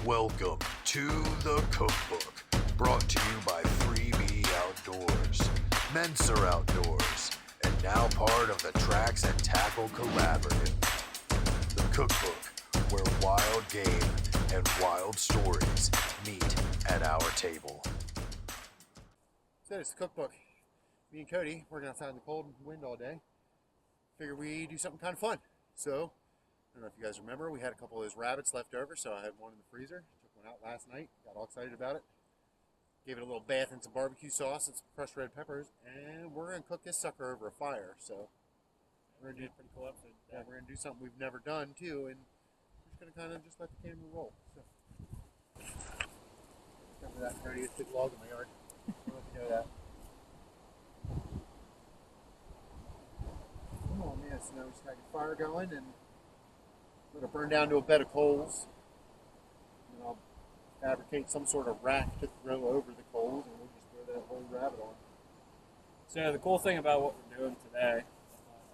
Welcome to the Cookbook, brought to you by Freebie Outdoors, Mensa Outdoors, and now part of the Tracks and Tackle Collaborative. The Cookbook, where wild game and wild stories meet at our table. So it's the Cookbook. Me and Cody working outside in the cold and wind all day. Figured we do something kind of fun. So, I don't know if you guys remember, we had a couple of those rabbits left over, so I had one in the freezer. Took one out last night, got all excited about it. Gave it a little bath in some barbecue sauce and some crushed red peppers, and we're going to cook this sucker over a fire. So, we're going to do a pretty cool episode. Yeah, we're going to do something we've never done, too, and we're just going to kind of just let the camera roll. So, remember that pretty big log in my yard? I don't know if you know that. Oh man, so now we just got the fire going and let it burn down to a bed of coals. And I'll fabricate some sort of rack to throw over the coals and we'll just throw that whole rabbit on. So the cool thing about what we're doing today,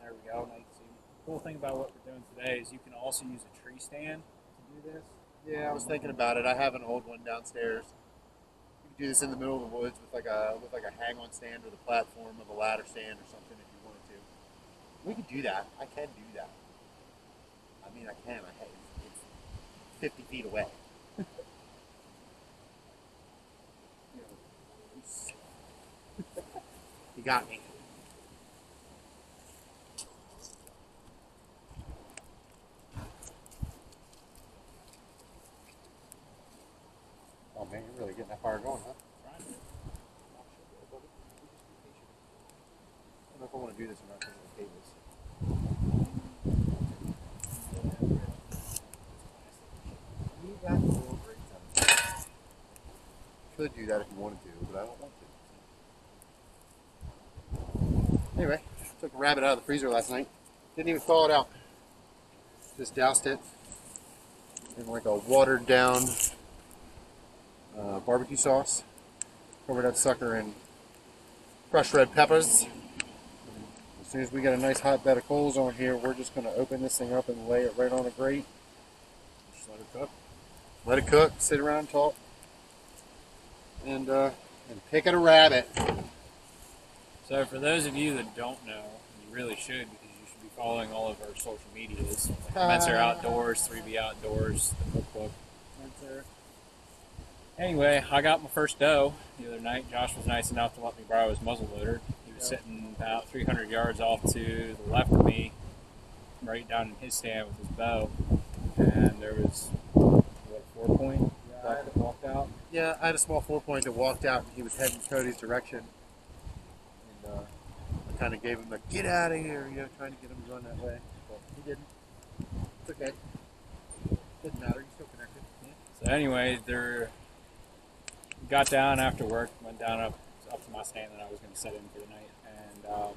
there we go, now you can see. The cool thing about what we're doing today is you can also use a tree stand to do this. Yeah, I was thinking about it. I have an old one downstairs. You could do this in the middle of the woods with like a hang-on stand with a platform of a ladder stand or something if you wanted to. We could do that. I can do that. I mean, I can. It's 50 feet away. You got me. Oh man, you're really getting that fire going, huh? I don't know if I want to do this or not because of the cables. Could do that if you wanted to, but I don't want to. Anyway, took a rabbit out of the freezer last night. Didn't even thaw it out. Just doused it in like a watered down barbecue sauce. Covered that sucker in crushed red peppers. As soon as we get a nice hot bed of coals on here, we're just going to open this thing up and lay it right on a grate. Just let it cook. Let it cook, sit around and talk. And pick at a rabbit. So for those of you that don't know, you really should because you should be following all of our social medias. Like Mensa Outdoors, 3B Outdoors, the Cookbook. Anyway, I got my first doe the other night. Josh was nice enough to let me borrow his muzzleloader. He was sitting about 300 yards off to the left of me, right down in his stand with his bow. And there was, what, a 4-point that walked out? Yeah, I had a small 4-point that walked out and he was heading Cody's direction. And I kind of gave him the get out of here, trying to get him to run that way. But he didn't. It's okay. Didn't matter, he's still connected. So anyway, got down after work, went down up to my stand that I was going to set in for the night. And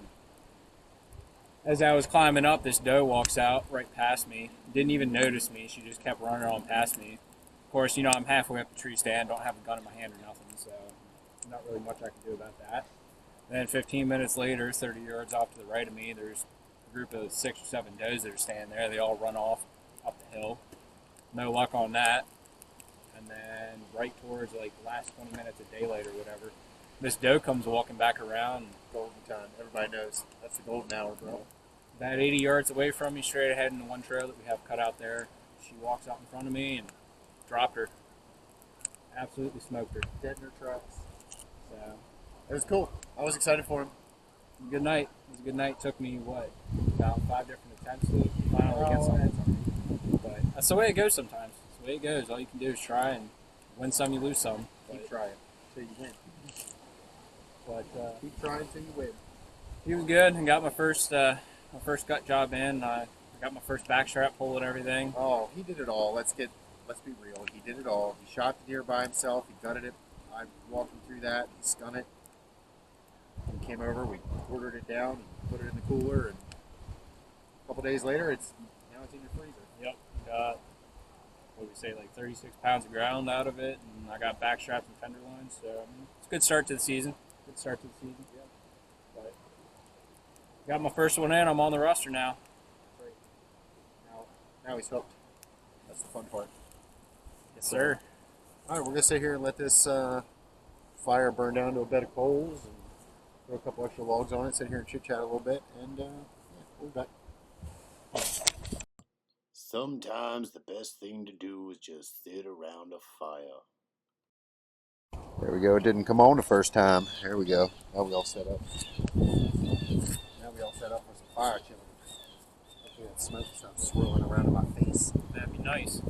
as I was climbing up, this doe walks out right past me. Didn't even notice me. She just kept running on past me. Of course, I'm halfway up the tree stand, don't have a gun in my hand or nothing, so not really much I can do about that. Then 15 minutes later, 30 yards off to the right of me, there's a group of 6 or 7 does that are standing there. They all run off up the hill. No luck on that. And then right towards like the last 20 minutes of daylight or whatever, this doe comes walking back around. Golden time. Everybody knows. That's the golden hour, bro. About 80 yards away from me, straight ahead in the one trail that we have cut out there. She walks out in front of me and dropped her. Absolutely smoked her. Dead in her tracks. So it was cool. I was excited for him. Good night. It was a good night. Took me, about 5 different attempts to finally get something. But that's the way it goes sometimes. That's the way it goes. All you can do is try and win some, you lose some. Keep trying till you win. But keep trying till you win. He was good. I got my first gut job in. I got my first backstrap pull and everything. Oh, he did it all. Let's be real. He did it all. He shot the deer by himself. He gutted it. I walked him through that. He skun it. He came over. We quartered it down and put it in the cooler. And a couple days later, it's in your freezer. Yep. Got, what do we say, like 36 pounds of ground out of it, and I got backstraps and tenderloins. So it's a good start to the season. Yeah. But got my first one in. I'm on the roster now. Great. Now he's hooked. That's the fun part. Sir. All right, we're gonna sit here and let this fire burn down to a bed of coals and throw a couple extra logs on it. Sit here and chit chat a little bit, and yeah, we'll be back. Sometimes the best thing to do is just sit around a fire. There we go. It didn't come on the first time. There we go. Now we all set up. Now we all set up for some fire chilling. Hopefully that smoke stops swirling around in my face. That'd be nice.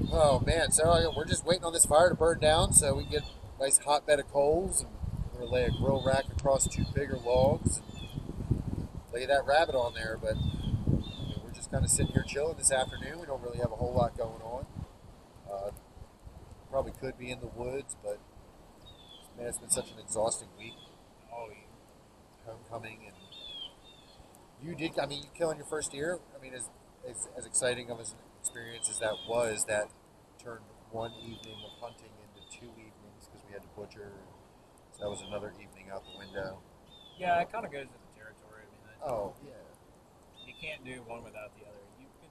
Oh man, so we're just waiting on this fire to burn down so we can get a nice hot bed of coals, and we're gonna lay a grill rack across 2 bigger logs and lay that rabbit on there. But we're just kind of sitting here chilling this afternoon. We don't really have a whole lot going on. Probably could be in the woods, but man, it's been such an exhausting week. Oh, yeah. Homecoming, and you killing your first deer. I mean, as exciting of an experience as that was, that turned one evening of hunting into 2 evenings because we had to butcher. So that was another evening out the window. Yeah, it kind of goes with the territory. I mean, Oh yeah. you can't do one without the other. You could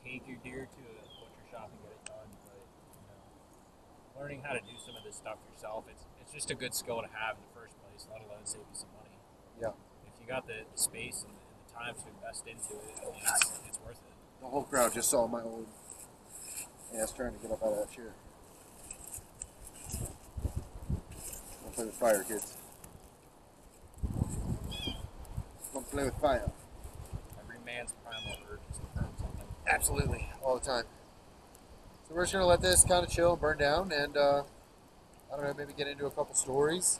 take your deer to a butcher shop and get it done, but learning how to do some of this stuff yourself, it's just a good skill to have in the first place, let alone save you some money. Yeah. If you got the space and the time to invest into it, I mean, it's worth it. The whole crowd just saw my old ass trying to get up out of that chair. Don't play with fire, kids. Don't play with fire. Every man's primal urge is to burn something. Absolutely, all the time. So we're just gonna let this kind of chill and burn down, and I don't know, maybe get into a couple stories.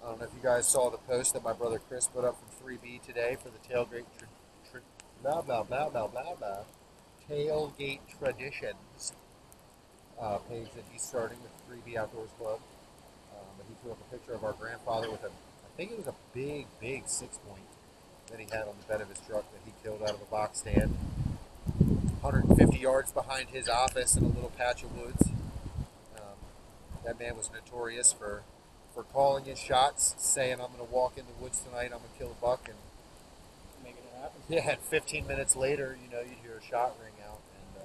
I don't know if you guys saw the post that my brother Chris put up from 3B today for the tailgate tailgate traditions page that he's starting with 3B Outdoors Club. But he put up a picture of our grandfather with I think it was a big 6-point that he had on the bed of his truck that he killed out of a box stand. 150 yards behind his office in a little patch of woods. That man was notorious for calling his shots, saying, I'm going to walk in the woods tonight, I'm going to kill a buck, and Making it happen. yeah, and 15 minutes later, you'd hear a shot ring out, and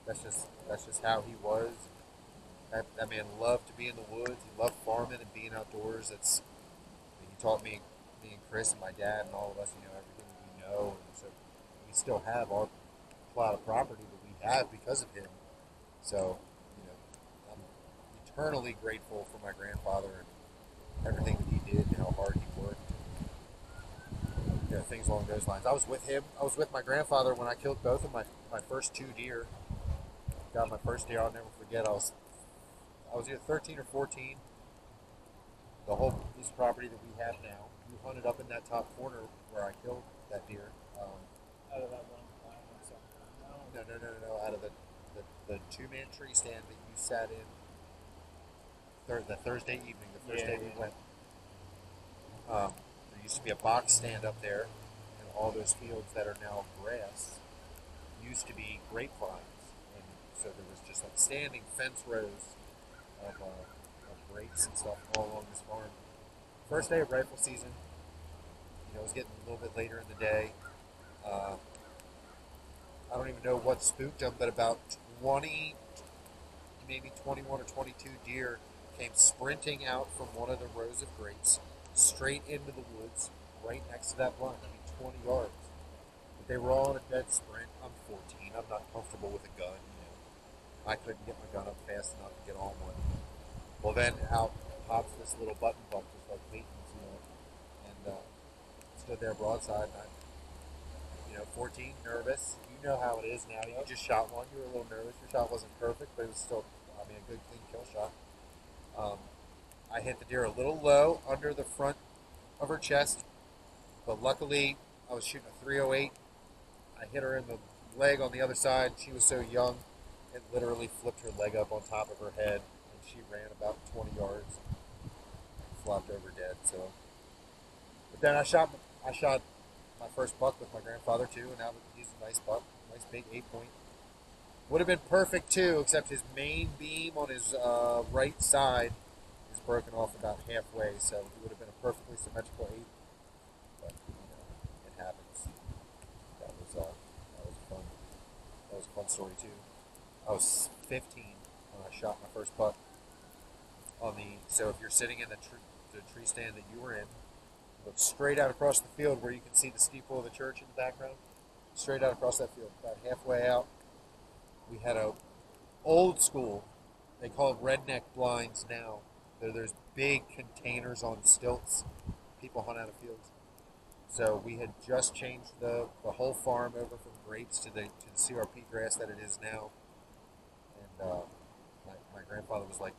that's just how he was. That man loved to be in the woods. He loved farming and being outdoors. He taught me and Chris and my dad and all of us, everything we know, and so we still have our plot of property that we have because of him. So, I'm eternally grateful for my grandfather and everything that he did and how hard he worked. Things along those lines. I was with him. I was with my grandfather when I killed both of my first 2 deer. Got my first deer. I'll never forget. I was either 13 or 14. The whole piece of property that we have now. We hunted up in that top corner where I killed that deer. Out of that one line or something. No. Out of the 2-man tree stand that you sat in the Thursday evening, the first day we went. There used to be a box stand up there, and all those fields that are now grass used to be grapevines, and so there was just like standing fence rows of grapes and stuff all along this farm. First day of rifle season, it was getting a little bit later in the day. I don't even know what spooked them, but about 20, maybe 21 or 22 deer came sprinting out from one of the rows of grapes straight into the woods right next to that blind. 20 yards. But they were all in a dead sprint. I'm 14. I'm not comfortable with a gun. I couldn't get my gun up fast enough to get on one. Well, then out pops this little button buck, just like Peyton's, and stood there broadside. And 14, nervous. You know how it is now. You just shot one. You were a little nervous. Your shot wasn't perfect, but it was still, a good, clean kill shot. I hit the deer a little low under the front of her chest, but luckily I was shooting a 308. I hit her in the leg on the other side. She was so young, it literally flipped her leg up on top of her head, and she ran about 20 yards, flopped over dead. So, but then I shot my first buck with my grandfather too, and he's a nice buck, nice big 8-point. Would have been perfect too, except his main beam on his right side is broken off about halfway, so it would have been a perfectly symmetrical 8. But it happens. That was fun. That was a fun story too. I was 15 when I shot my first buck on the. So if you're sitting in the tree stand that you were in, look straight out across the field where you can see the steeple of the church in the background. Straight out across that field, about halfway out, we had a old school. They call them redneck blinds now. There's big containers on stilts. People hunt out of fields. So we had just changed the whole farm over from grapes to the CRP grass that it is now. And my grandfather was like,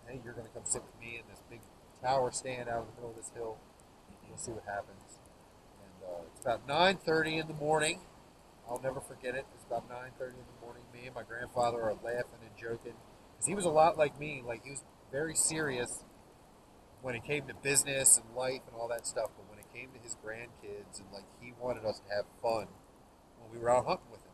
"Hey, you're going to come sit with me in this big tower stand out in the middle of this hill. We'll see what happens." And it's about 9:30 in the morning. I'll never forget it. It's about 9:30 in the morning. Me and my grandfather are laughing and joking. Because he was a lot like me. Like, he was very serious when it came to business and life and all that stuff. But when it came to his grandkids, and, like, he wanted us to have fun when we were out hunting with him.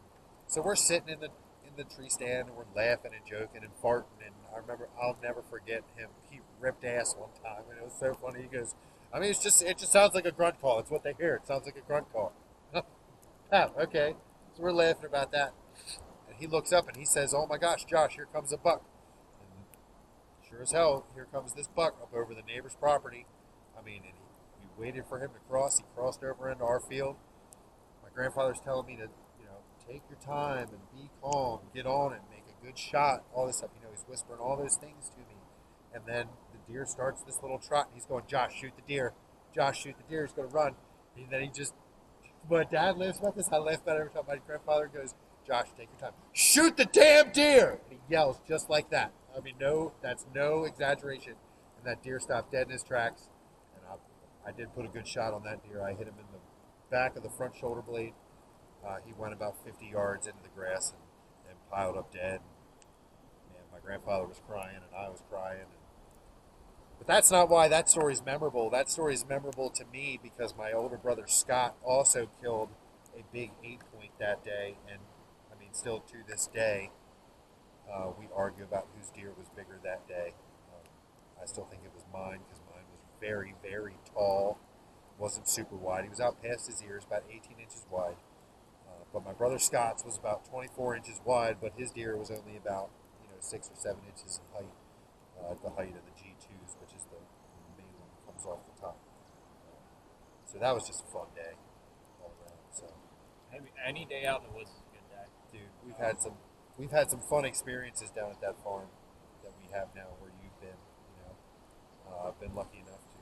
So we're sitting in the tree stand, and we're laughing and joking and farting. And I remember, I'll never forget him. He ripped ass one time, and it was so funny. He goes, I mean, it just sounds like a grunt call. It's what they hear. It sounds like a grunt call. Oh, okay. So we're laughing about that. And he looks up and he says, "Oh my gosh, Josh, here comes a buck." And sure as hell, here comes this buck up over the neighbor's property. I mean, and we waited for him to cross. He crossed over into our field. My grandfather's telling me to, take your time and be calm, get on it, make a good shot, all this stuff. He's whispering all those things to me. And then the deer starts this little trot, and he's going, "Josh, shoot the deer. Josh, shoot the deer. He's going to run." And then he just, my dad laughs about this. I laugh about it every time. My grandfather goes, "Josh, take your time. Shoot the damn deer!" And he yells just like that. I mean, that's no exaggeration. And that deer stopped dead in his tracks. And I did put a good shot on that deer. I hit him in the back of the front shoulder blade. He went about 50 yards into the grass and piled up dead. And my grandfather was crying, and I was crying. But that's not why that story is memorable. That story is memorable to me because my older brother Scott also killed a big 8-point that day. And, I mean, still to this day, we argue about whose deer was bigger that day. I still think it was mine because mine was very, very tall. Wasn't super wide. He was out past his ears, about 18 inches wide. But my brother Scott's was about 24 inches wide, but his deer was only about 6 or 7 inches in height, at the height of the G2s, which is the main one that comes off the top. So that was just a fun day all around. So any day out in the woods is a good day. Dude, we've had some fun experiences down at that farm that we have now where you've been. I've been lucky enough to,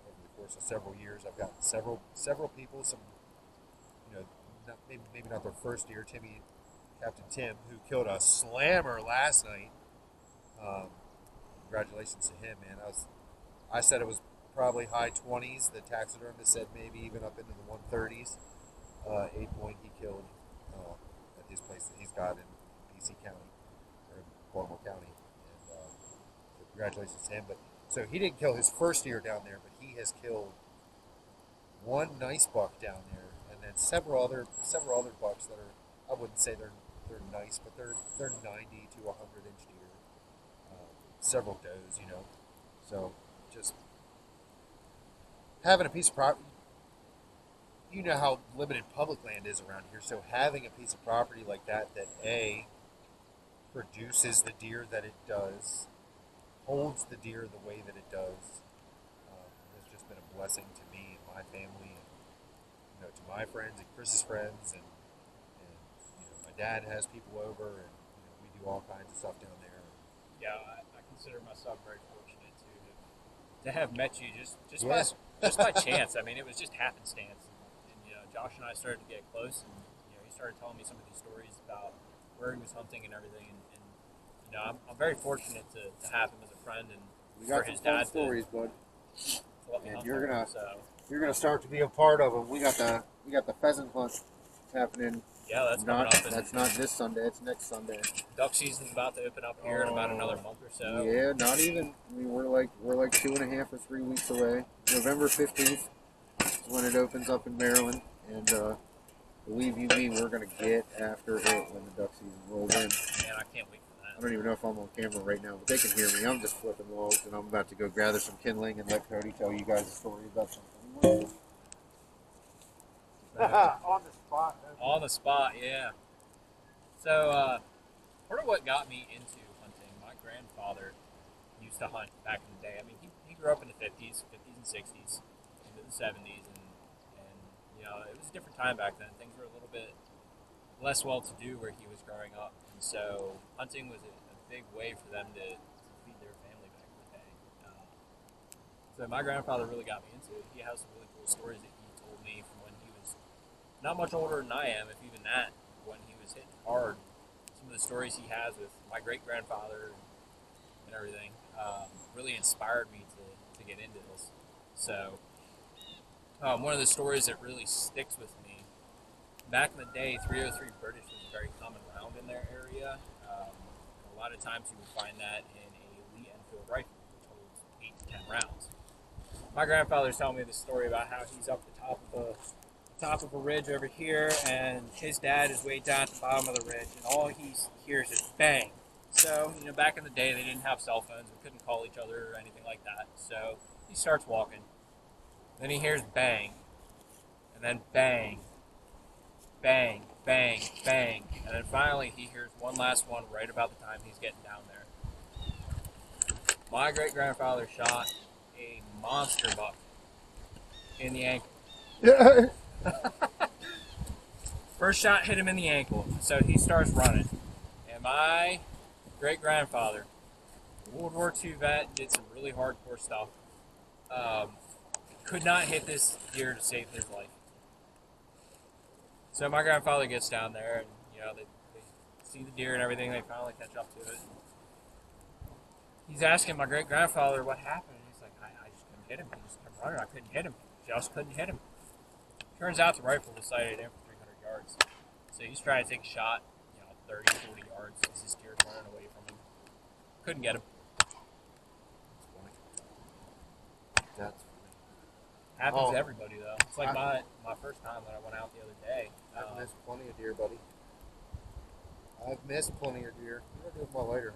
over the course of several years, I've gotten several people, some maybe not their first deer, Captain Tim, who killed a slammer last night. Congratulations to him, man. I said it was probably high 20s. The taxidermist said maybe even up into the 130s. 8-point he killed at his place that he's got in PC County, or in Baltimore County. And so congratulations to him. But so he didn't kill his first deer down there, but he has killed one nice buck down there. And then several other bucks that are, I wouldn't say they're nice, but they're 90 to 100 inch deer. Several does, So just having a piece of property, you know how limited public land is around here. So having a piece of property like that A, produces the deer that it does, holds the deer the way that it does, has just been a blessing to me and my family. To my friends and Chris's friends, and my dad has people over, and we do all kinds of stuff down there. Yeah, I consider myself very fortunate to have met you just by chance. I mean, it was just happenstance, and Josh and I started to get close, and he started telling me some of these stories about where he was hunting and everything, and I'm very fortunate to have him as a friend, and we got for his dad stories, bud. let me And hunt you're them, gonna you're gonna start to be a part of them. We got the pheasant hunt happening. Yeah, that's coming up. That's not this Sunday. It's next Sunday. Duck season's about to open up here in about another month or so. Yeah, not even. I mean, we're like 2.5 or 3 weeks away. November 15th is when it opens up in Maryland, and believe you me, we're gonna get after it when the duck season rolls in. Man, I can't wait for that. I don't even know if I'm on camera right now, but they can hear me. I'm just flipping logs, and I'm about to go gather some kindling and let Cody tell you guys a story about something. On the spot. On the spot, yeah. So, part of what got me into hunting, my grandfather used to hunt back in the day. I mean, he grew up in the 50s and 60s, into the 70s, and you know, it was a different time back then. Things were a little bit less well-to-do where he was growing up, and so hunting was a big way for them to feed their family back in the day. So my grandfather really got me into it. He has some really cool stories that he told me from when he was not much older than I am, if even that, when he was hitting hard. Some of the stories he has with my great-grandfather and everything really inspired me to get into this. So one of the stories that really sticks with me, back in the day, 303 British was a very common round in their area. A lot of times you would find that in a Lee Enfield rifle, which holds 8 to 10 rounds. My grandfather's telling me this story about how he's up the top of a ridge over here, and his dad is way down at the bottom of the ridge, and all he hears is bang. So, you know, back in the day, they didn't have cell phones. We couldn't call each other or anything like that. So he starts walking. Then he hears bang, and then bang, bang, bang, bang, and then finally he hears one last one right about the time he's getting down there. My great-grandfather shot a monster buck in the ankle. Yeah. First shot hit him in the ankle, so he starts running. And my great-grandfather, World War II vet, did some really hardcore stuff. Could not hit this deer to save his life. So my grandfather gets down there, and you know they see the deer and everything. They finally catch up to it. He's asking my great-grandfather what happened. And he's like, I just couldn't hit him. He just kept running. I couldn't hit him. Just couldn't hit him. Turns out the rifle was sighted in for 300 yards. So he's trying to take a shot, 30, 40 yards as his deer's running away from him. Couldn't get him. That's Happens to everybody, though. It's like my first time when I went out the other day. I've missed plenty of deer, buddy. I've missed plenty of deer. What do I do with my lighter?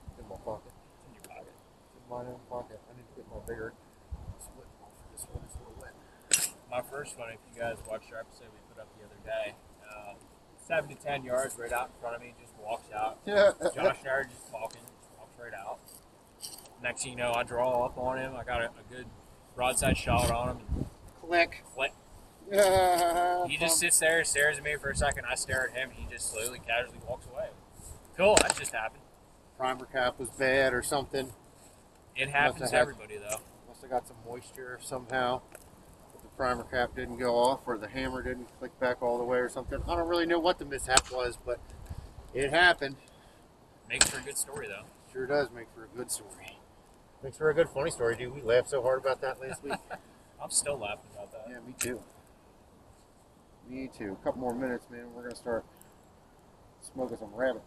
It's in my pocket. It's in your pocket. It's in my own pocket. I need to get my bigger split off for this one. It's a little wet. My first one, if you guys watched our episode we put up the other day, 7 to 10 yards right out in front of me, just walks out. Yeah. Josh and I are just talking, just walks right out. Next thing you know, I draw up on him. I got a good broadside shot on him. Click. Click. Yeah. He just sits there, stares at me for a second. I stare at him, and he just slowly, casually walks away. Cool, that just happened. Primer cap was bad or something. It happens to everybody, though. Must have got some moisture somehow. The primer cap didn't go off, or the hammer didn't click back all the way or something. I don't really know what the mishap was, but it happened. Makes for a good story, though. Sure does make for a good story. Makes for a good funny story, dude. We laughed so hard about that last week. I'm still laughing about that. Yeah, me too. Me too. A couple more minutes, man. We're going to start smoking some rabbit.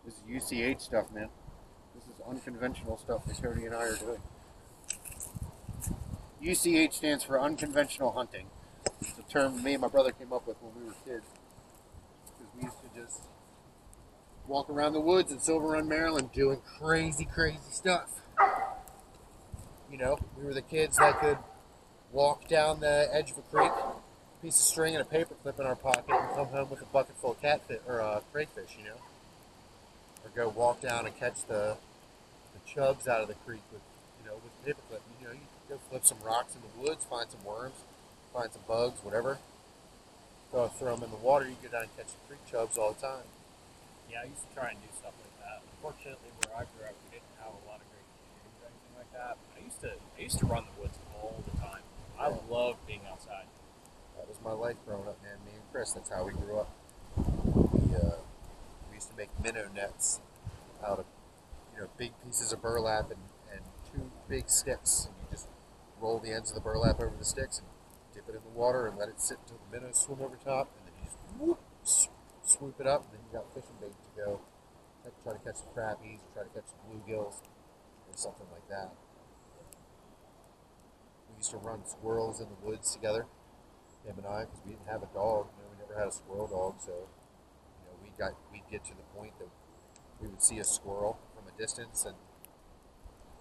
This is UCH stuff, man. This is unconventional stuff that Cody and I are doing. UCH stands for unconventional hunting. It's a term me and my brother came up with when we were kids. Because we used to just walk around the woods in Silver Run, Maryland doing crazy, crazy stuff. You know, we were the kids that could walk down the edge of a creek, piece of string and a paper clip in our pocket, and come home with a bucket full of catfish or crayfish, you know. Or go walk down and catch the chubs out of the creek with a paper clip. You know, you go flip some rocks in the woods, find some worms, find some bugs, whatever. Throw them in the water. You go down and catch the creek chubs all the time. Yeah, I used to try and do stuff like that. Unfortunately, where I grew up, we didn't have a lot of great communities or anything like that. But I used to run the woods all the time. I loved being outside. That was my life growing up, man. Me and Chris, that's how we grew up. We used to make minnow nets out of big pieces of burlap and 2 big sticks, and you just roll the ends of the burlap over the sticks and dip it in the water and let it sit until the minnows swim over top, and then you just whoop, swoop it up, and then you got fishing bait to go try to catch some crappies or try to catch some bluegills or something like that. We used to run squirrels in the woods together, him and I, because we didn't have a dog. We never had a squirrel dog, so we'd get to the point that we would see a squirrel from a distance, and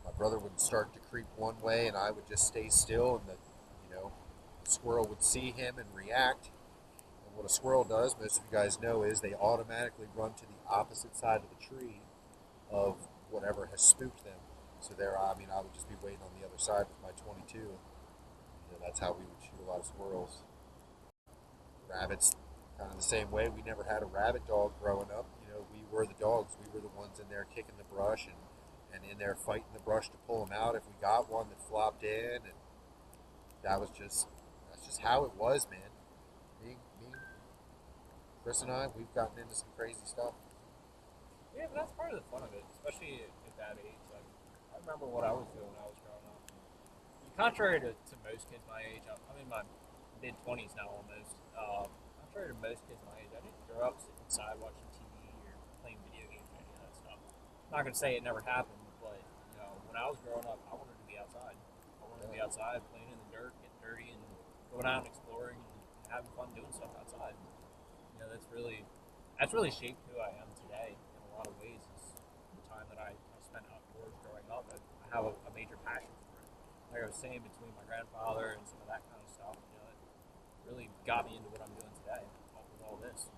my brother would start to creep one way, and I would just stay still, and squirrel would see him and react. And what a squirrel does, most of you guys know, is they automatically run to the opposite side of the tree of whatever has spooked them. So there, I mean, I would just be waiting on the other side with my 22. That's how we would shoot a lot of squirrels. Rabbits, kind of the same way. We never had a rabbit dog growing up. We were the dogs. We were the ones in there kicking the brush and in there fighting the brush to pull them out. If we got one that flopped in, and that's just how it was, man. Me, Chris and I, we've gotten into some crazy stuff. Yeah, but that's part of the fun of it, especially at that age. Like, I remember what I was doing when I was growing up. Contrary to most kids my age, I'm in my mid-20s now almost. Contrary to most kids my age, I didn't grow up sitting inside watching TV or playing video games or any of that stuff. I'm not going to say it never happened, but when I was growing up, I wanted to be outside. I wanted to be outside playing in the dirt, getting dirty, and going out and exploring and having fun doing stuff outside. That's really shaped who I am today in a lot of ways. Is the time that I spent outdoors growing up. I have a major passion for it. Like I was saying, between my grandfather and some of that kind of stuff, it really got me into what I'm doing today with all this.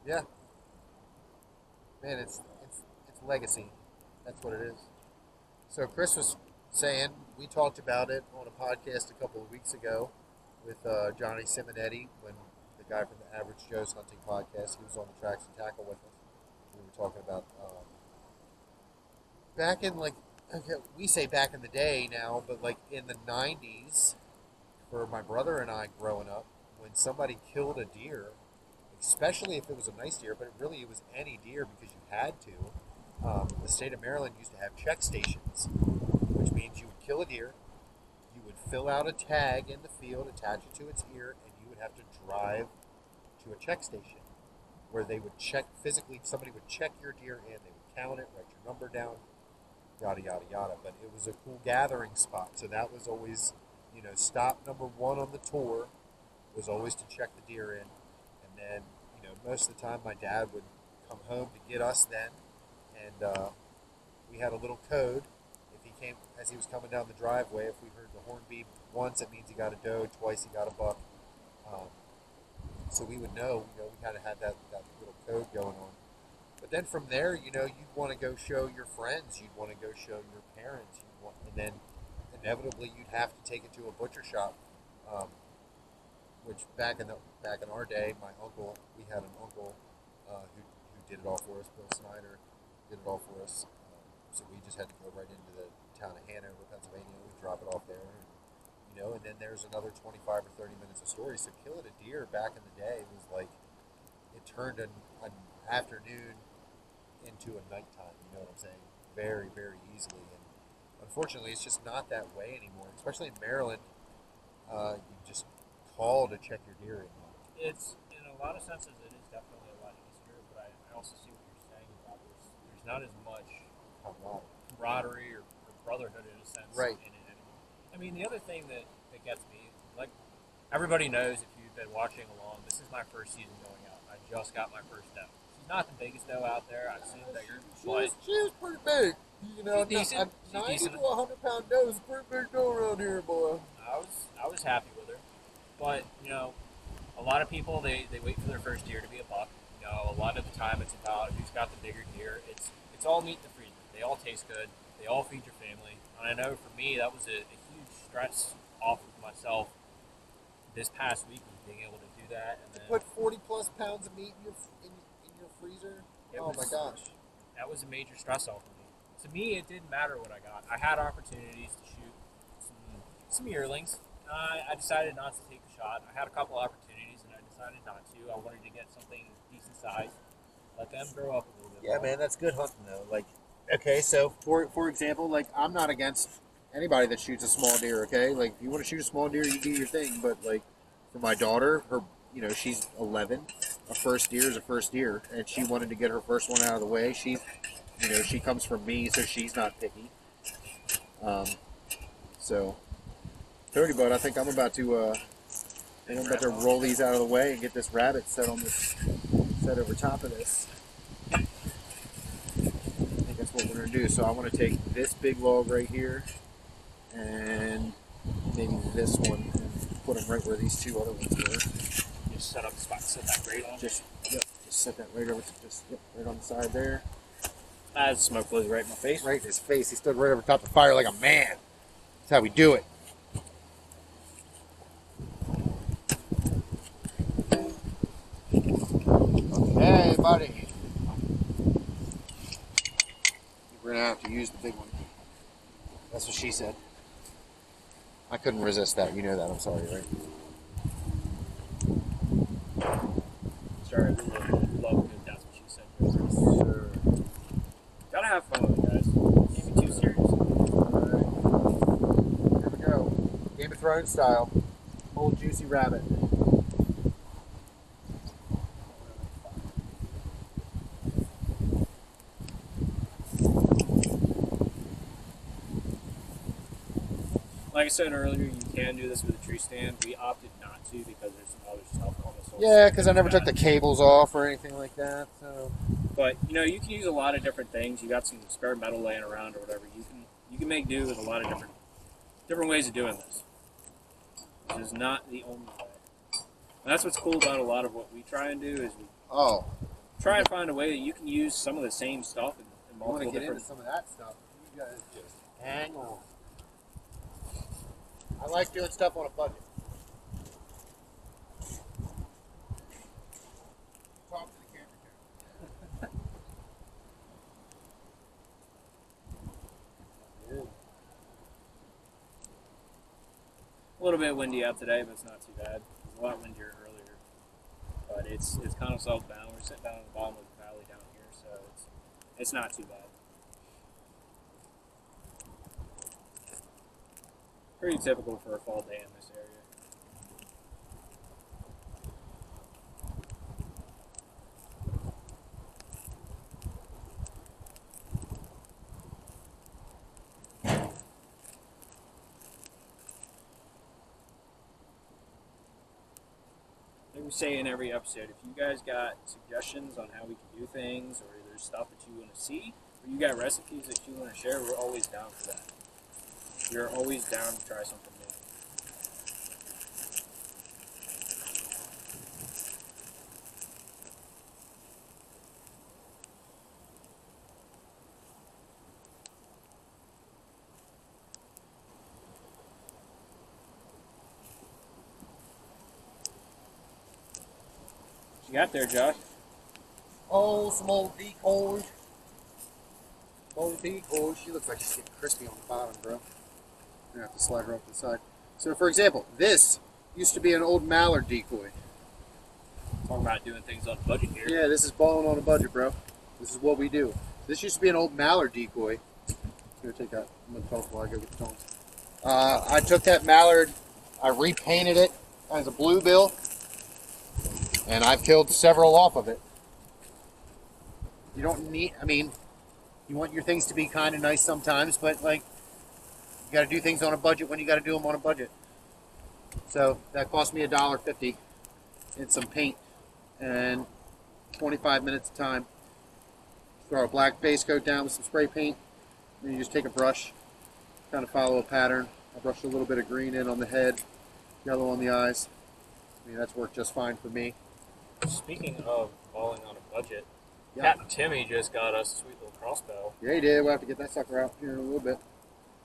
Yeah. Man, it's legacy. That's what it is. So Chris was saying, we talked about it on a podcast a couple of weeks ago with Johnny Simonetti, when the guy from the Average Joe's Hunting Podcast, he was on the Tracks and Tackle with us. We were talking about back in, like, we say back in the day now, but like in the 90s, for my brother and I growing up, when somebody killed a deer, especially if it was a nice deer, but it was any deer because you had to, the state of Maryland used to have check stations, which means you would kill a deer, you would fill out a tag in the field, attach it to its ear, and you would have to drive to a check station where they would check physically, somebody would check your deer in, they would count it, write your number down, yada, yada, yada. But it was a cool gathering spot. So that was always, stop number one on the tour was always to check the deer in. And then, most of the time my dad would come home to get us then. And we had a little code. If he came, as he was coming down the driveway, if we heard the horn beep once, it means he got a doe, twice he got a buck. So we would know, we kind of had that little code going on. But then from there, you'd want to go show your friends, you'd want to go show your parents, and then inevitably you'd have to take it to a butcher shop, which back in our day, we had an uncle who did it all for us. Bill Snyder did it all for us. So we just had to go right into the town of Hanover, Pennsylvania. We'd drop it off there, and then there's another 25 or 30 minutes of story. So killing a deer back in the day was like, it turned an afternoon into a nighttime, you know what I'm saying? Very, very easily. And unfortunately, it's just not that way anymore, especially in Maryland. You just call to check your deer in. It's, in a lot of senses, it is definitely a lot easier, but I also see what you're saying about this. There's not as much camaraderie or brotherhood in a sense in it anymore. I mean, the other thing that gets me, like, everybody knows if you've been watching along, this is my first season going out. I just got my first doe. She's not the biggest doe out there. I've seen bigger. She was pretty big. Decent. 90 to 100 pound doe is a pretty big doe around here, boy. I was happy with her. But, a lot of people, they wait for their first deer to be a buck. A lot of the time it's about who's got the bigger deer. It's all meat in the freezer. They all taste good. They all feed your family. And I know for me, that was a huge stress off of myself this past week, was being able to do that. And then, put 40 plus pounds of meat in your freezer? My gosh. That was a major stress off of me. To me, it didn't matter what I got. I had opportunities to shoot some yearlings. I decided not to take the shot. I had a couple opportunities, and I decided not to. I wanted to get something decent size, let them grow up a little bit. Yeah, man, that's good hunting though. Like, okay, so for example, like, I'm not against anybody that shoots a small deer. Okay, like, if you want to shoot a small deer, you do your thing. But like, for my daughter, she's 11. A first deer is a first deer, and she wanted to get her first one out of the way. She comes from me, so she's not picky. So. 30 bud, I think I'm about to roll these out of the way and get this rabbit set over top of this. I think that's what we're gonna do. So I want to take this big log right here and maybe this one and right where these two other ones were. Just set up the spot, set that grate on. Just set that right over, right on the side there. As smoke blows right in my face. Right in his face. He stood right over top of the fire like a man. That's how we do it. Okay, buddy. We're gonna have to use the big one. That's what she said. I couldn't resist that. You know that. I'm sorry, right? Sorry, we love it. That's what she said. Sure. Gotta have fun with it, guys. Can't be too serious. Alright. Here we go. Game of Thrones style. Old juicy rabbit. Like I said earlier, you can do this with a tree stand. We opted not to because there's some other stuff on this whole Yeah, because I never took the cables off or anything like that. So. But you know, you can use a lot of different things. You got some spare metal laying around or whatever. You can make do with a lot of different ways of doing this. This is not the only way. And that's what's cool about a lot of what we try and do is we try and find a way that you can use some of the same stuff in multiple want to get different. into some of that stuff. You guys just hang on. I like doing stuff on a budget. Talk to the camera. A little bit windy out today, but it's not too bad. It was a lot windier earlier, but it's kind of southbound. We're sitting down at the bottom of the valley down here, so it's not too bad. Pretty typical for a fall day in this area. Like we say in every episode, if you guys got suggestions on how we can do things, or there's stuff that you want to see, or you got recipes that you want to share, we're always down for that. You're always down to try something new. What you got there, Josh? Oh, some old decoys. Old decoys. She looks like she's getting crispy on the bottom, bro. I'm gonna have to slide her off to the side. So, for example, this used to be an old mallard decoy. Talking about doing things on a budget here. Yeah, this is balling on a budget, bro. This is what we do. This used to be an old mallard decoy. Here, take that. I'm gonna talk while I go get the tongs. I took that mallard, I repainted it as a bluebill, and I've killed several off of it. You don't need, I mean, you want your things to be kind of nice sometimes, but like, you got to do things on a budget when you got to do them on a budget. So that cost me $1.50 and some paint and 25 minutes of time. Throw a black base coat down with some spray paint. Then you just take a brush, kind of follow a pattern. I brushed a little bit of green in on the head, yellow on the eyes. I mean, that's worked just fine for me. Speaking of falling on a budget, Yeah. Captain Timmy just got us a sweet little crossbow. Yeah, he did. We'll have to get that sucker out here in a little bit.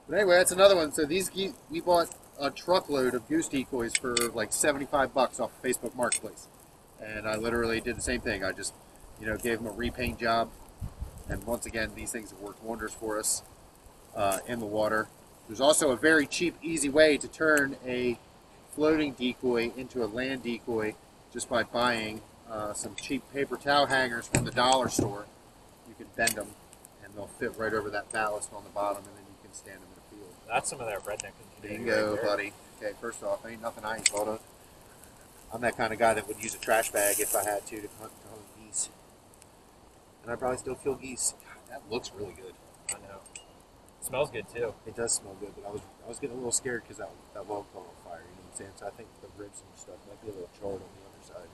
But anyway, that's another one. So these we bought a truckload of goose decoys for like $75 off of Facebook Marketplace, and I literally did the same thing. I just, gave them a repaint job, and once again, these things have worked wonders for us in the water. There's also a very cheap, easy way to turn a floating decoy into a land decoy just by buying some cheap paper towel hangers from the dollar store. You can bend them, and they'll fit right over that ballast on the bottom, and then you can stand them in a field. That's some of that redneck engineering. Bingo, right there. buddy. Okay, first off, ain't nothing I ain't thought of. I'm that kind of guy that would use a trash bag if I had to hunt geese. And I'd probably still kill geese. God, that looks really good. I know. Smells good too. It does smell good, but I was getting a little scared because that log caught on fire, you know what I'm saying? So I think the ribs and stuff might be a little charred on the other side.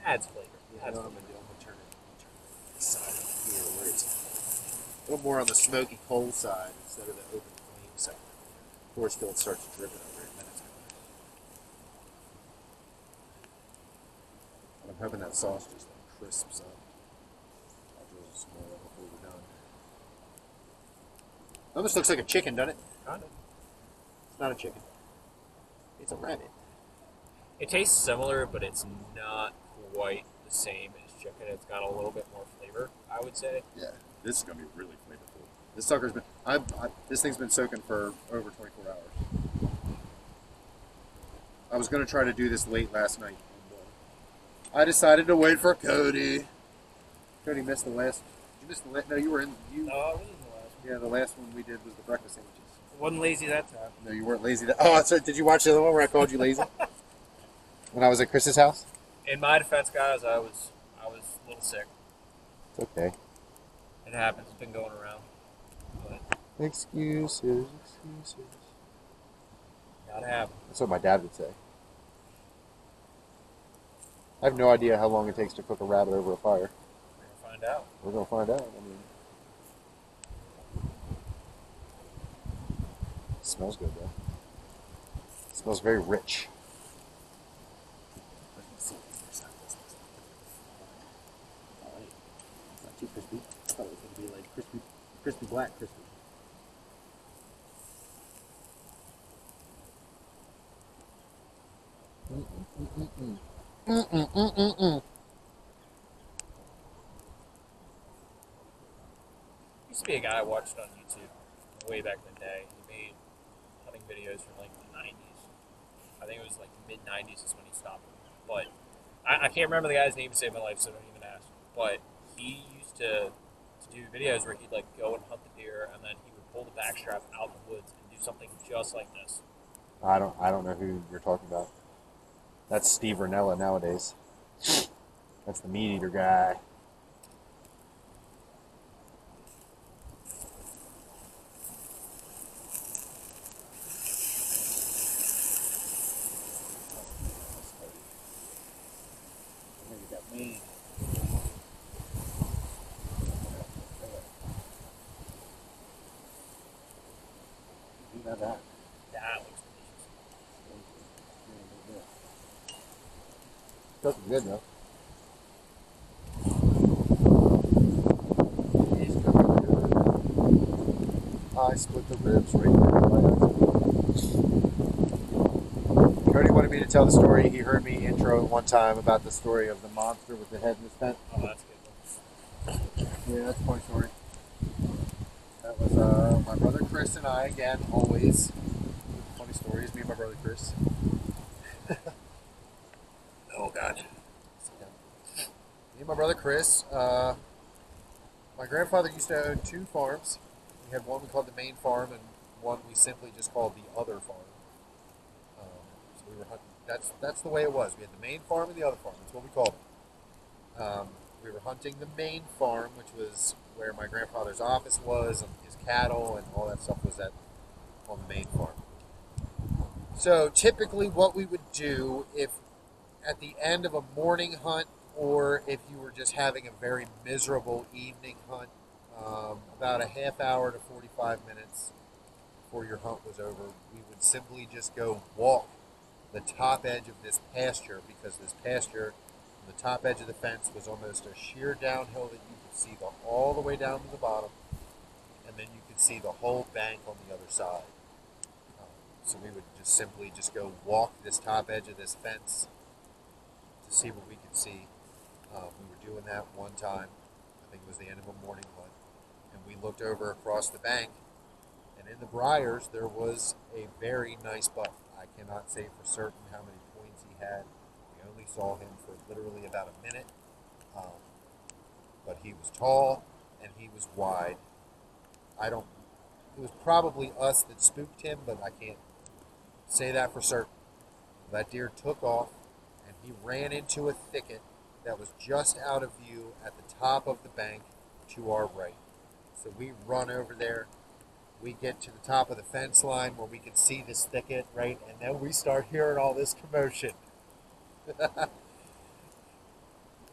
Adds flavor. Yeah, Adds what I'm flavor. gonna do, I'm gonna turn it to the side over here where it's a little more on the smoky coal side instead of the open flame side. Of course, till it starts dripping over it, and then it's gonna hoping that sauce just crisps up. I'll drizzle some more before we're done. Almost looks like a chicken, doesn't it? Kind of. It's not a chicken. It's a rabbit. It tastes similar, but it's not quite the same as chicken. It's got a little bit more flavor, I would say. Yeah, this is gonna be really flavorful. This sucker's been. This thing's been soaking for over 24 hours. I was gonna try to do this late last night. I decided to wait for Cody. Cody missed the last. Did you miss the last? No, you were in. No, I wasn't the last one. Yeah, the last one we did was the breakfast sandwiches. Wasn't lazy that time. No, you weren't lazy. Oh, sorry. Did you watch the other one where I called you lazy? When I was at Chris's house? In my defense, guys, I was a little sick. It's okay. It happens. It's been going around. But Excuses. gotta happen. That's what my dad would say. I have no idea how long it takes to cook a rabbit over a fire. We're gonna find out. We're gonna find out. I mean, it smells good though. It smells very rich. Not too crispy. I thought it was gonna be like crispy black crispy. Used to be a guy I watched on YouTube way back in the day. He made hunting videos from like the 90s. I think it was like the mid 90s is when he stopped. But I can't remember the guy's name to save my life, so don't even ask. But he used to do videos where he'd like go and hunt the deer, and then he would pull the backstrap out of the woods and do something just like this. I don't know who you're talking about. That's Steve Ranella nowadays. That's the meat eater guy. That looks delicious. Cooking good though. He's cooking good. I split the ribs right there. Cody wanted me to tell the story. He heard me intro one time about the story of the monster with the head in his tent. Oh, that's good. Yeah, that's a funny story. That was my brother Chris and I again, always. Funny stories, me and my brother Chris. Oh God. Me and my brother Chris. My grandfather used to own 2 farms. We had one we called the main farm and one we simply just called the other farm. So we were hunting. That's the way it was. We had the main farm and the other farm. That's what we called it. We were hunting the main farm, which was where my grandfather's office was, and his cattle and all that stuff was on the main farm. So typically what we would do if at the end of a morning hunt or if you were just having a very miserable evening hunt, about a half hour to 45 minutes before your hunt was over, we would simply just go walk the top edge of this pasture, because this pasture, the top edge of the fence was almost a sheer downhill that you could see all the way down to the bottom, and then you could see the whole bank on the other side. So we would just simply go walk this top edge of this fence to see what we could see. We were doing that one time. I think it was the end of a morning hunt, and we looked over across the bank, and in the briars there was a very nice buck. I cannot say for certain how many points he had. We only saw him for literally about a minute, but he was tall and he was wide. It was probably us that spooked him, but I can't say that for certain. That deer took off and he ran into a thicket that was just out of view at the top of the bank to our right. So we run over there. We get to the top of the fence line where we can see this thicket, right? And then we start hearing all this commotion.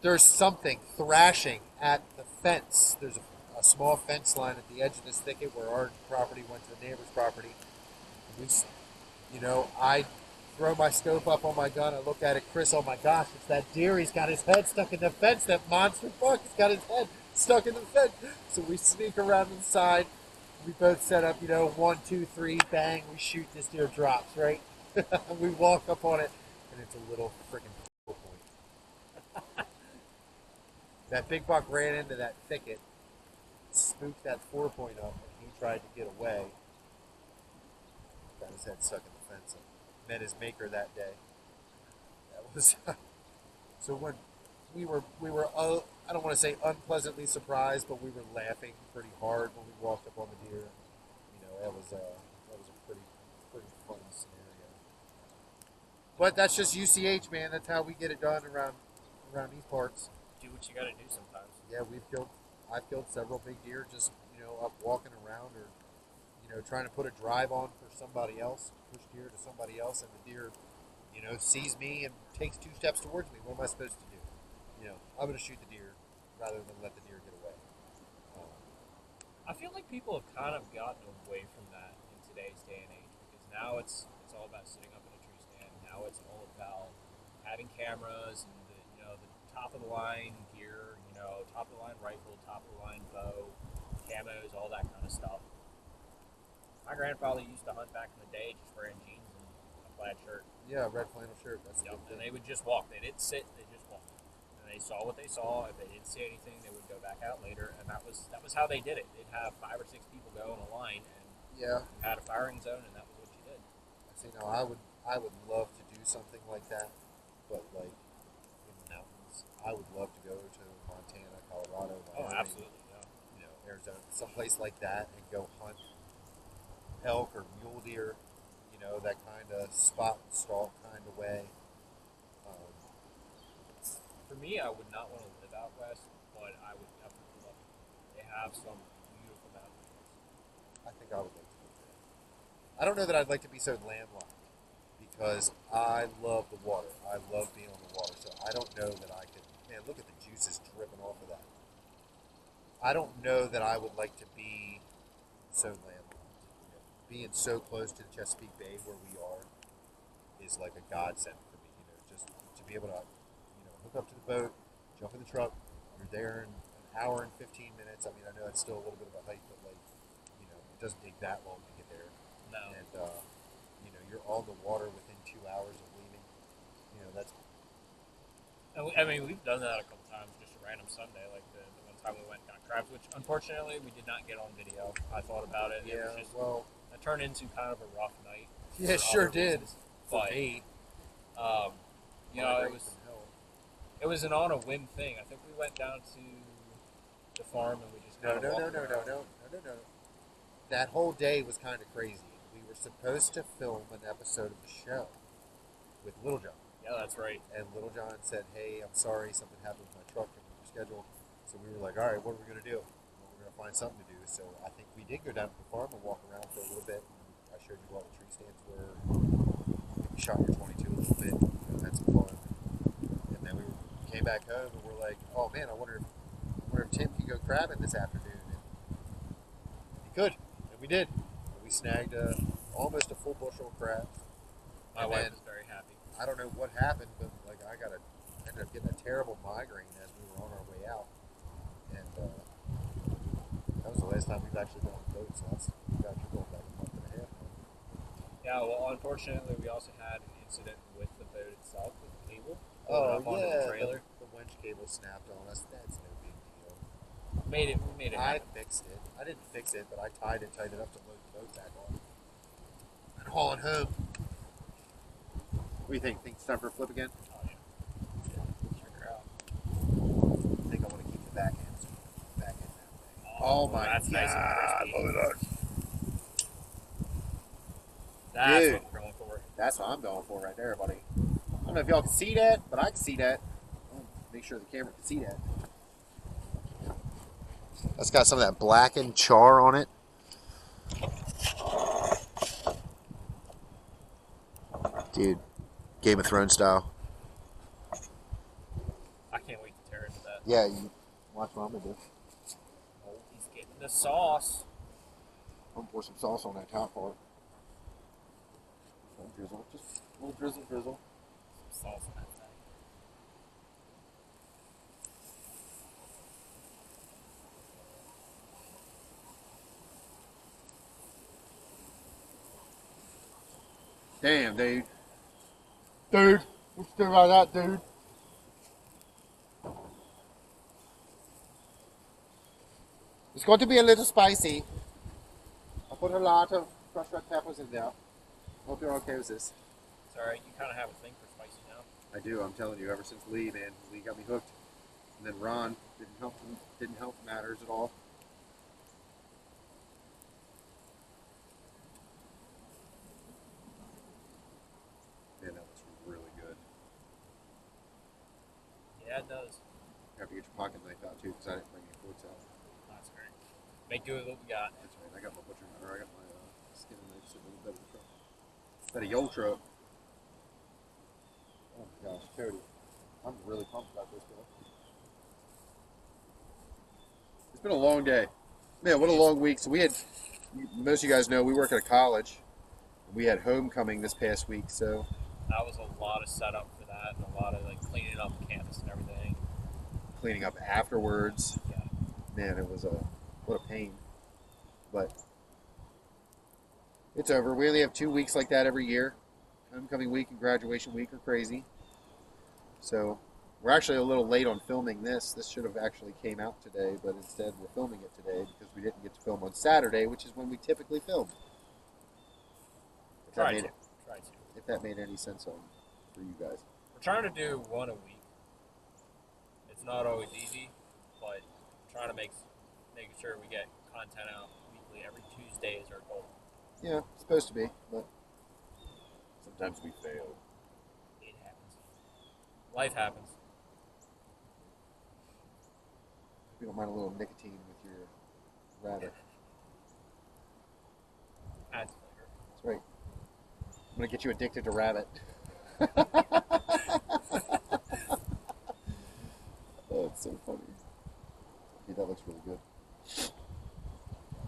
There's something thrashing at the fence. There's a small fence line at the edge of this thicket where our property went to the neighbor's property. I throw my scope up on my gun. I look at it, Chris, oh my gosh, it's that deer. He's got his head stuck in the fence. That monster buck, he's got his head stuck in the fence. So we sneak around the side. We both set up, 1, 2, 3, bang, we shoot, this deer drops, right? We walk up on it, and it's a little freaking point. That big buck ran into that thicket, spooked that 4-point up, and he tried to get away. Got his head stuck in the fence and met his maker that day. That was so when we were I don't want to say unpleasantly surprised, but we were laughing pretty hard when we walked up on the deer. That was a pretty fun scenario. But that's just UCH, man. That's how we get it done around these parts. Do what you got to do sometimes. Yeah, I've killed several big deer just up walking around or trying to put a drive on for somebody else, push deer to somebody else, and the deer sees me and takes 2 steps towards me. What am I supposed to do? I'm going to shoot the deer rather than let the deer get away. I feel like people have kind of gotten away from that in today's day and age because now it's all about sitting up in a tree stand. Now it's all about having cameras and the top of the line gear, top of the line rifle, top of the line bow, camos, all that kind of stuff. My grandfather used to hunt back in the day just wearing jeans and a plaid shirt. Yeah, red flannel shirt. That's a good thing. And they would just walk. They didn't sit. They just walked. And they saw what they saw. If they didn't see anything, they would go back out later. And that was how they did it. They'd have 5 or 6 people go in a line, and you had a firing zone, and that was what you did. See, now I would love to do something like that, but like in the mountains, I would love to go to Montana, Colorado, Wyoming, Absolutely. Arizona, someplace like that, and go hunt elk or mule deer, that kind of spot and stalk kind of way. For me, I would not want to live out west, but I would definitely love it. They have some beautiful mountains. I think I would like to live there. I don't know that I'd like to be so landlocked because I love the water. I love being on the water, so I don't know that I could. Man, look at the juices dripping off of that. I don't know that I would like to be so landlocked. Being so close to the Chesapeake Bay where we are is like a godsend for me. Just to be able to, hook up to the boat, jump in the truck. You're there in an hour and 15 minutes. I mean, I know that's still a little bit of a hike, but it doesn't take that long to get there. No. And you're on the water within 2 hours of leaving. That's. I mean, we've done that a couple times, just a random Sunday, like the one time we went and got crabs, which unfortunately we did not get on video. I thought about it. Yeah. It was just, it turned into kind of a rough night. Yeah, it sure did. For But me. It was an on a whim thing. I think we went down to the farm and we just No. That whole day was kind of crazy. We were supposed to film an episode of the show with Little John. Yeah, that's right. And Little John said, "Hey, I'm sorry, something happened with my truck and we were scheduled." So we were like, "All right, what are we going to do? Well, we're going to find something to do." So I think we did go down to the farm and walk around for a little bit. I showed you what the tree stands were. We shot your 22 a little bit. Had some fun. And then we came back home and we're like, "Oh man, I wonder if Tim could go crabbing this afternoon." And he could, and we did. And we snagged almost a full bushel of crabs. My wife was very happy. I don't know what happened, but like I ended up getting a terrible migraine as we were on our way out, and that was the last time we've actually been on the boat. So you're going back a month and a half. Yeah, well, unfortunately, we also had an incident with the boat itself, with the cable. Oh up onto the trailer. The winch cable snapped on us. That's no big deal. We made it. I happen. fixed it. I didn't fix it, but I tied it up to load the boat back on. And hauling home. What do you think? Think it's time for a flip again? Oh yeah. Check her out. I think I want to keep the back end. Back end that way. Oh my that's nice and crispy. Look at that. That's Dude. what we're going for. That's what I'm going for right there, buddy. I don't know if y'all can see that, but I can see that. Make sure the camera can see that. That's got some of that blackened char on it. Dude, Game of Thrones style. I can't wait to tear into that. Yeah, you watch what I'm gonna do. Oh, he's getting the sauce. I'm gonna pour some sauce on that top part. Drizzle just little drizzle drizzle. Some sauce in that thing. Damn, dude. Dude, what you think about that, dude? It's going to be a little spicy. I put a lot of crushed red peppers in there. Hope you're okay with this. It's alright, you kind of have a thing for spicy now. I do, I'm telling you, ever since Lee, man. Lee got me hooked. And then Ron didn't help matters at all. Man, that looks really good. Yeah, it does. You have to get your pocket knife out too, because I didn't bring any forks out. That's great. Make do with what we got. That's right. I got my butcher knife, or I got my skinning knife sitting in the bed of the truck. That a Yole truck. Oh my gosh, Cody, I'm really pumped about this, bro. It's been a long day. Man, what a long week. So we had, most of you guys know, we work at a college. We had homecoming this past week, so. That was a lot of setup for that and a lot of like cleaning up the campus and everything. Cleaning up afterwards. Yeah. Man, it was what a pain. But it's over. We only have 2 weeks like that every year. Homecoming week and graduation week are crazy. So we're actually a little late on filming this. This should have actually came out today, but instead we're filming it today because we didn't get to film on Saturday, which is when we typically film. Try to. If that made any sense for you guys. We're trying to do one a week. It's not always easy, but trying to make sure we get content out weekly. Every Tuesday is our goal. Yeah, it's supposed to be, but sometimes we fail. It happens. Life happens. If you don't mind a little nicotine with your rabbit. Adds flavor. That's right. I'm gonna get you addicted to rabbit. Oh, it's so funny. Dude, that looks really good.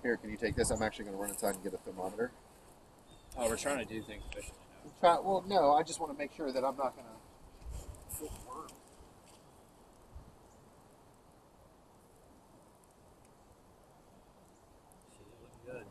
Here, can you take this? I'm actually gonna run inside and get a thermometer. Oh, we're trying to do things efficiently now. Well, no, I just want to make sure that I'm not gonna get worms. She's looking good.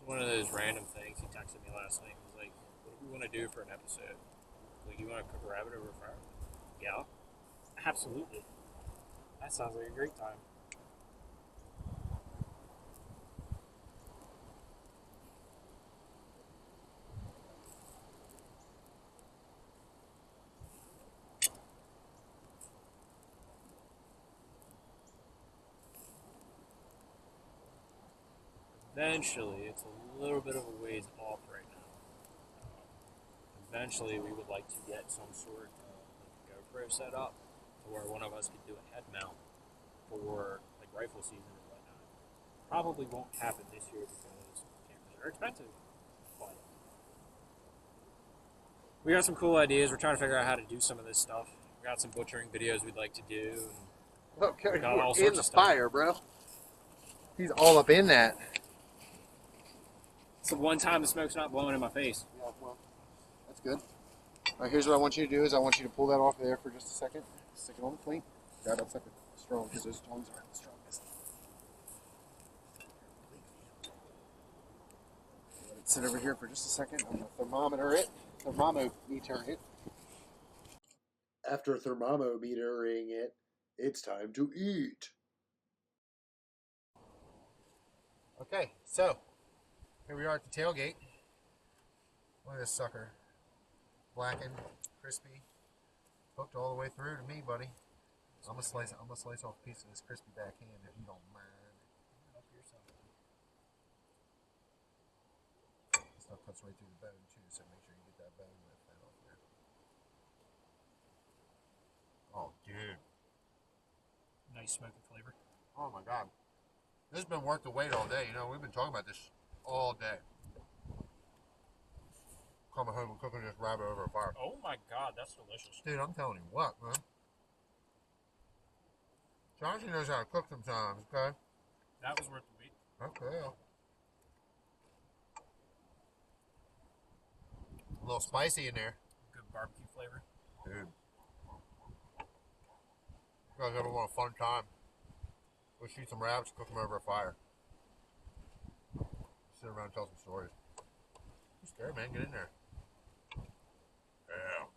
One of those random things he texted me last night. He was like, what do we want to do for an episode? Like, you want to cook a rabbit over a fire? Yeah. Absolutely. That sounds like a great time. Eventually, it's a little bit of a ways off right now. Eventually, we would like to get some sort of like GoPro set up to where one of us could do a head mount for like rifle season and whatnot. Probably won't happen this year because cameras are expensive. But we got some cool ideas. We're trying to figure out how to do some of this stuff. We got some butchering videos we'd like to do. And Okay, got all you're in sorts the of stuff. fire, bro. He's all up in that. it's the one time the smoke's not blowing in my face. Yeah, well, that's good. All right, here's what I want you to do is I want you to pull that off there for just a second. Stick it on the plate. God, that's like a strong because those tongs aren't the strongest. Let it sit over here for just a second. I'm gonna thermometer it. After thermometering it, it's time to eat. Okay, so here we are at the tailgate. Look at this sucker. Blackened, crispy, hooked all the way through to me, buddy. I'm gonna slice off a piece of this crispy backhand if you don't mind. Stuff cuts right through the bone too, so make sure you get that bone with that off there. Oh, dude. Nice smoky flavor. Oh my God. This has been worth the wait all day. You know, we've been talking about this all day. coming home and cooking this rabbit over a fire. Oh my God, that's delicious. Dude, I'm telling you what, man. Johnson knows how to cook sometimes, okay? That was worth the wait. Okay. A little spicy in there. Good barbecue flavor. Dude. You guys ever want a fun time? Go shoot some rabbits, cook them over a fire. Sit around and tell some stories. You're scared, man. Get in there. Yeah.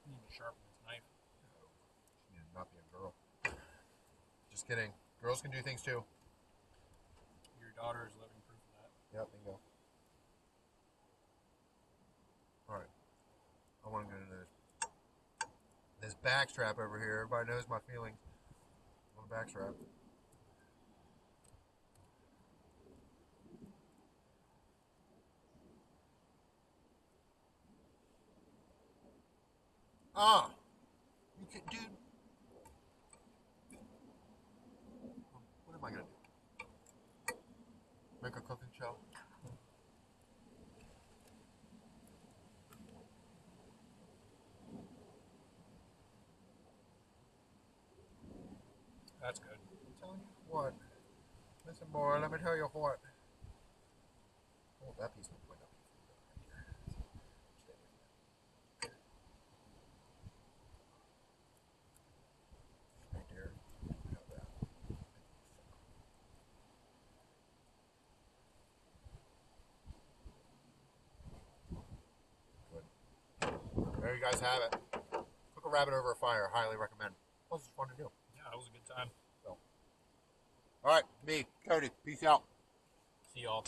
You need to sharpen this knife. She need to not be a girl. Just kidding. Girls can do things too. Your daughter is living proof of that. Yep, bingo. Alright. I want to get into this backstrap over here. Everybody knows my feelings on the backstrap. Ah! You can, dude. What am I going to do? Make a cooking show? That's good. I'm telling you what. Listen, boy, let me tell you what. Oh, that piece went up. Right there. How that? Good. There you guys have it. Cook a rabbit over a fire. Highly recommend. Plus, it's fun to do. Yeah, that was a good time. All right, me, Cody. Peace out. See y'all.